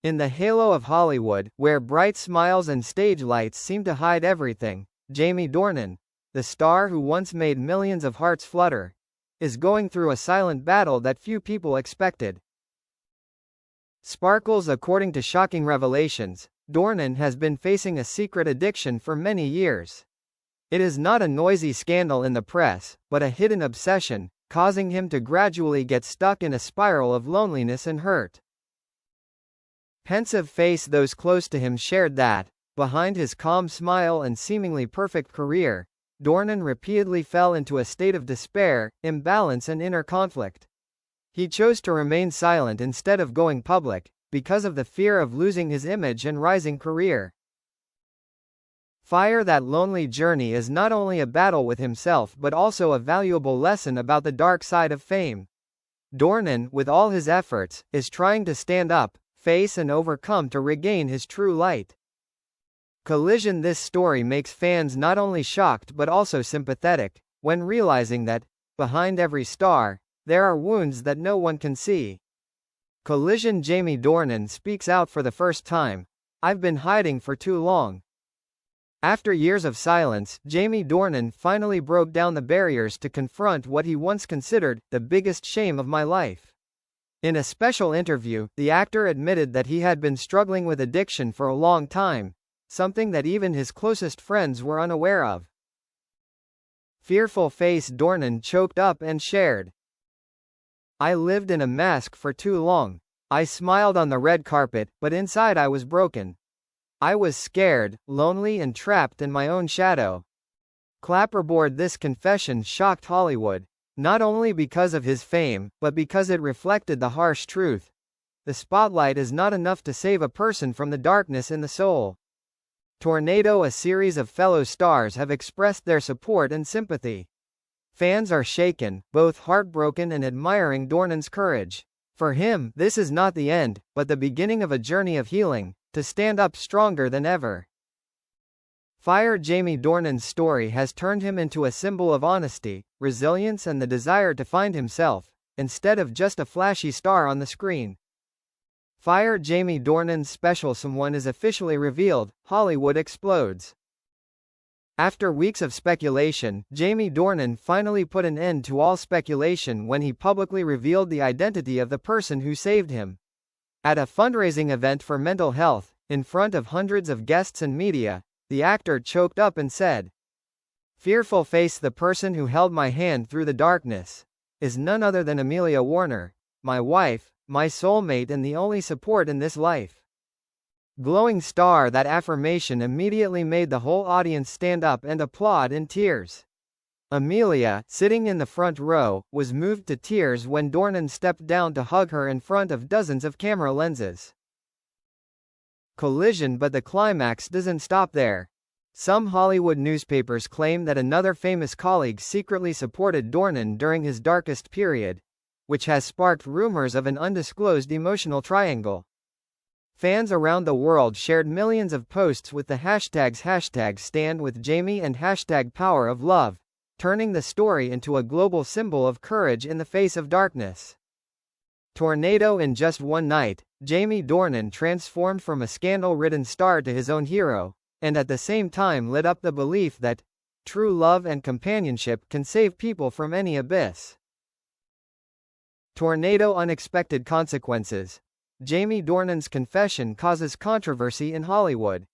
In the halo of Hollywood, where bright smiles and stage lights seem to hide everything, Jamie Dornan, the star who once made millions of hearts flutter, is going through a silent battle that few people expected. Sparkles. According to shocking revelations, Dornan has been facing a secret addiction for many years. It is not a noisy scandal in the press, but a hidden obsession, causing him to gradually get stuck in a spiral of loneliness and hurt. Pensive face. Those close to him shared that, behind his calm smile and seemingly perfect career, Dornan repeatedly fell into a state of despair, imbalance and inner conflict. He chose to remain silent instead of going public, because of the fear of losing his image and rising career. Fire. That lonely journey is not only a battle with himself but also a valuable lesson about the dark side of fame. Dornan, with all his efforts, is trying to stand up, face and overcome to regain his true light. Collision. This story makes fans not only shocked but also sympathetic, when realizing that, behind every star, there are wounds that no one can see. Collision. Jamie Dornan speaks out for the first time. I've been hiding for too long. After years of silence, Jamie Dornan finally broke down the barriers to confront what he once considered the biggest shame of my life. In a special interview, the actor admitted that he had been struggling with addiction for a long time, something that even his closest friends were unaware of. Fearful face. Dornan choked up and shared, I lived in a mask for too long. I smiled on the red carpet, but inside I was broken. I was scared, lonely and trapped in my own shadow. Clapperboard. This confession shocked Hollywood, not only because of his fame, but because it reflected the harsh truth. The spotlight is not enough to save a person from the darkness in the soul. Tornado. A series of fellow stars have expressed their support and sympathy. Fans are shaken, both heartbroken and admiring Dornan's courage. For him, this is not the end, but the beginning of a journey of healing, to stand up stronger than ever. Fire. Jamie Dornan's story has turned him into a symbol of honesty, resilience and the desire to find himself, instead of just a flashy star on the screen. Fire. Jamie Dornan's special someone is officially revealed. Hollywood explodes. After weeks of speculation, Jamie Dornan finally put an end to all speculation when he publicly revealed the identity of the person who saved him. At a fundraising event for mental health, in front of hundreds of guests and media, the actor choked up and said, Fearful face. The person who held my hand through the darkness is none other than Amelia Warner, my wife, my soulmate and the only support in this life. Glowing star. That affirmation immediately made the whole audience stand up and applaud in tears. Amelia, sitting in the front row, was moved to tears when Dornan stepped down to hug her in front of dozens of camera lenses. Collision. But the climax doesn't stop there. Some Hollywood newspapers claim that another famous colleague secretly supported Dornan during his darkest period, which has sparked rumors of an undisclosed emotional triangle. Fans around the world shared millions of posts with the hashtags #StandWithJamie and #PowerOfLove, turning the story into a global symbol of courage in the face of darkness. Tornado. In just one night, Jamie Dornan transformed from a scandal-ridden star to his own hero, and at the same time lit up the belief that true love and companionship can save people from any abyss. Tornado. Unexpected consequences. Jamie Dornan's confession causes controversy in Hollywood.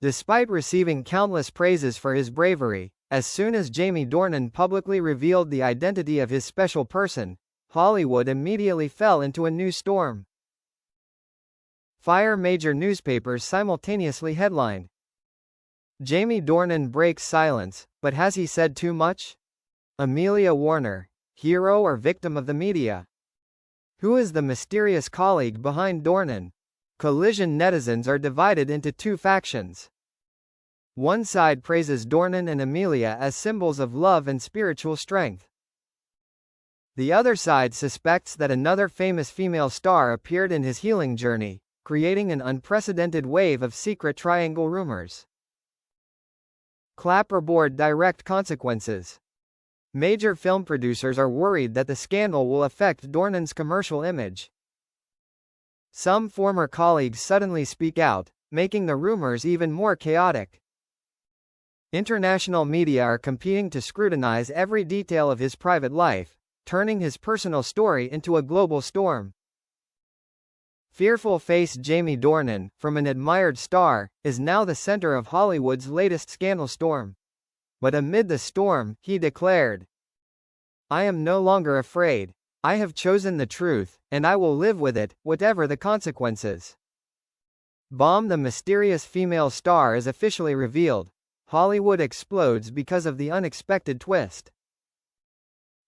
Despite receiving countless praises for his bravery, as soon as Jamie Dornan publicly revealed the identity of his special person, Hollywood immediately fell into a new storm. Fire. Major newspapers simultaneously headlined, Jamie Dornan breaks silence, but has he said too much? Amelia Warner, hero or victim of the media? Who is the mysterious colleague behind Dornan? Collision. Netizens are divided into two factions. One side praises Dornan and Amelia as symbols of love and spiritual strength. The other side suspects that another famous female star appeared in his healing journey, creating an unprecedented wave of secret triangle rumors. Clapperboard. Direct consequences. Major film producers are worried that the scandal will affect Dornan's commercial image. Some former colleagues suddenly speak out, making the rumors even more chaotic. International media are competing to scrutinize every detail of his private life, turning his personal story into a global storm. Fearful face Jamie Dornan, from an admired star, is now the center of Hollywood's latest scandal storm. But amid the storm, he declared, "I am no longer afraid. I have chosen the truth, and I will live with it, whatever the consequences." Bomb the mysterious female star is officially revealed. Hollywood explodes because of the unexpected twist.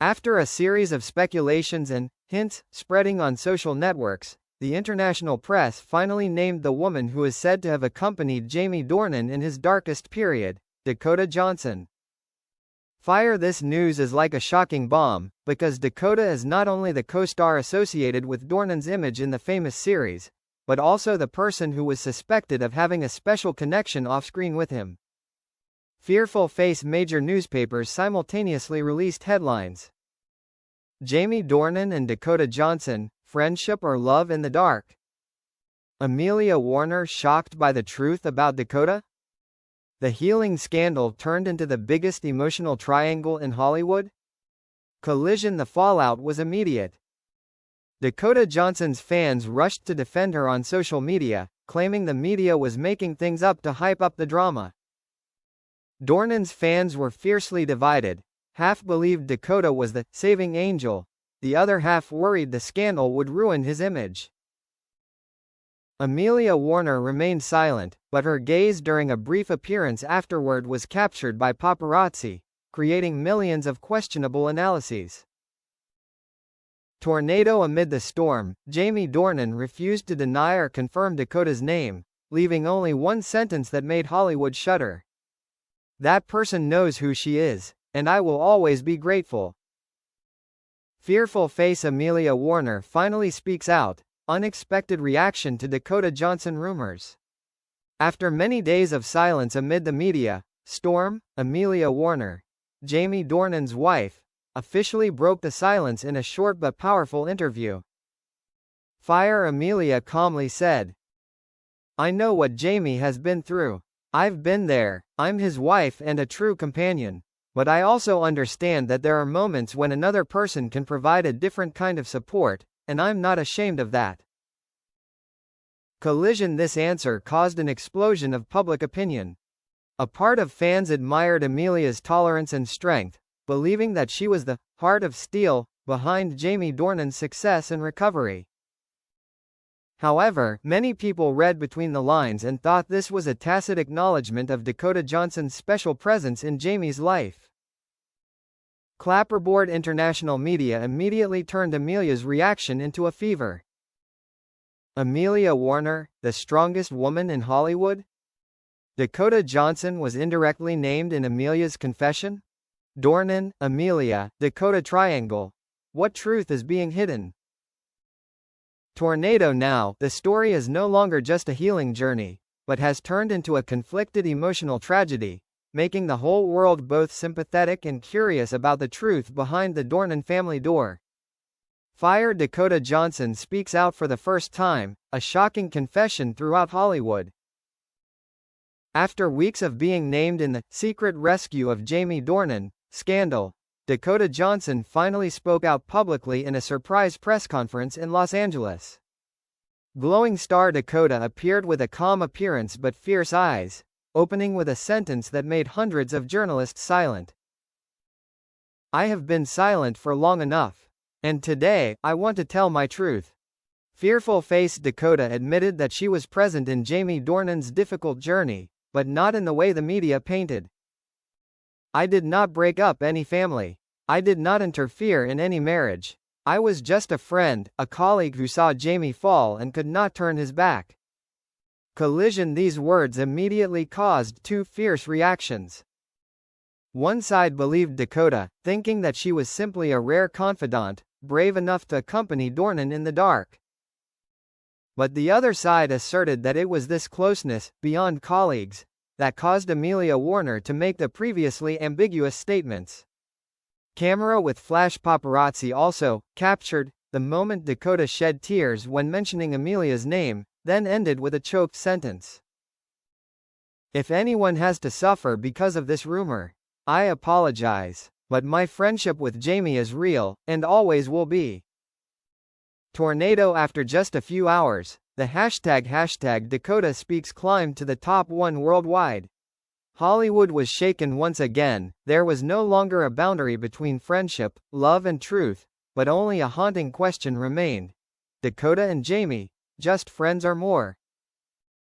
After a series of speculations and hints spreading on social networks, the international press finally named the woman who is said to have accompanied Jamie Dornan in his darkest period, Dakota Johnson. This news is like a shocking bomb, because Dakota is not only the co-star associated with Dornan's image in the famous series, but also the person who was suspected of having a special connection off-screen with him. Fearful face major newspapers simultaneously released headlines. Jamie Dornan and Dakota Johnson, friendship or love in the dark? Amelia Warner shocked by the truth about Dakota? The healing scandal turned into the biggest emotional triangle in Hollywood? Collision. The fallout was immediate. Dakota Johnson's fans rushed to defend her on social media, claiming the media was making things up to hype up the drama. Dornan's fans were fiercely divided. Half believed Dakota was the saving angel, the other half worried the scandal would ruin his image. Amelia Warner remained silent, but her gaze during a brief appearance afterward was captured by paparazzi, creating millions of questionable analyses. Tornado. Amid the storm, Jamie Dornan refused to deny or confirm Dakota's name, leaving only one sentence that made Hollywood shudder. "That person knows who she is, and I will always be grateful." Fearful face Amelia Warner finally speaks out. Unexpected reaction to Dakota Johnson rumors. After many days of silence amid the media storm, Amelia Warner, Jamie Dornan's wife, officially broke the silence in a short but powerful interview. Amelia calmly said, "I know what Jamie has been through. I've been there. I'm his wife and a true companion. But I also understand that there are moments when another person can provide a different kind of support, and I'm not ashamed of that." Collision. This answer caused an explosion of public opinion. A part of fans admired Amelia's tolerance and strength, believing that she was the heart of steel behind Jamie Dornan's success and recovery. However, many people read between the lines and thought this was a tacit acknowledgement of Dakota Johnson's special presence in Jamie's life. Clapperboard. International media immediately turned Amelia's reaction into a fever. Amelia Warner, the strongest woman in Hollywood? Dakota Johnson was indirectly named in Amelia's confession? Dornan, Amelia, Dakota triangle. What truth is being hidden? Tornado. Now, the story is no longer just a healing journey, but has turned into a conflicted emotional tragedy, making the whole world both sympathetic and curious about the truth behind the Dornan family door. Dakota Johnson speaks out for the first time, a shocking confession throughout Hollywood. After weeks of being named in the secret rescue of Jamie Dornan scandal, Dakota Johnson finally spoke out publicly in a surprise press conference in Los Angeles. Glowing star Dakota appeared with a calm appearance but fierce eyes, opening with a sentence that made hundreds of journalists silent. "I have been silent for long enough. And today, I want to tell my truth." Fearful face Dakota admitted that she was present in Jamie Dornan's difficult journey, but not in the way the media painted. "I did not break up any family. I did not interfere in any marriage. I was just a friend, a colleague who saw Jamie fall and could not turn his back." Collision. These words immediately caused two fierce reactions. One side believed Dakota, thinking that she was simply a rare confidant, brave enough to accompany Dornan in the dark. But the other side asserted that it was this closeness, beyond colleagues, that caused Amelia Warner to make the previously ambiguous statements. Camera with flash paparazzi also captured the moment Dakota shed tears when mentioning Amelia's name, then ended with a choked sentence. If anyone has to suffer because of this rumor, I apologize. But my friendship with Jamie is real, and always will be. Tornado. After just a few hours, the hashtag Dakota Speaks climbed to the top 1 worldwide. Hollywood was shaken once again. There was no longer a boundary between friendship, love and truth, but only a haunting question remained. Dakota and Jamie, just friends or more?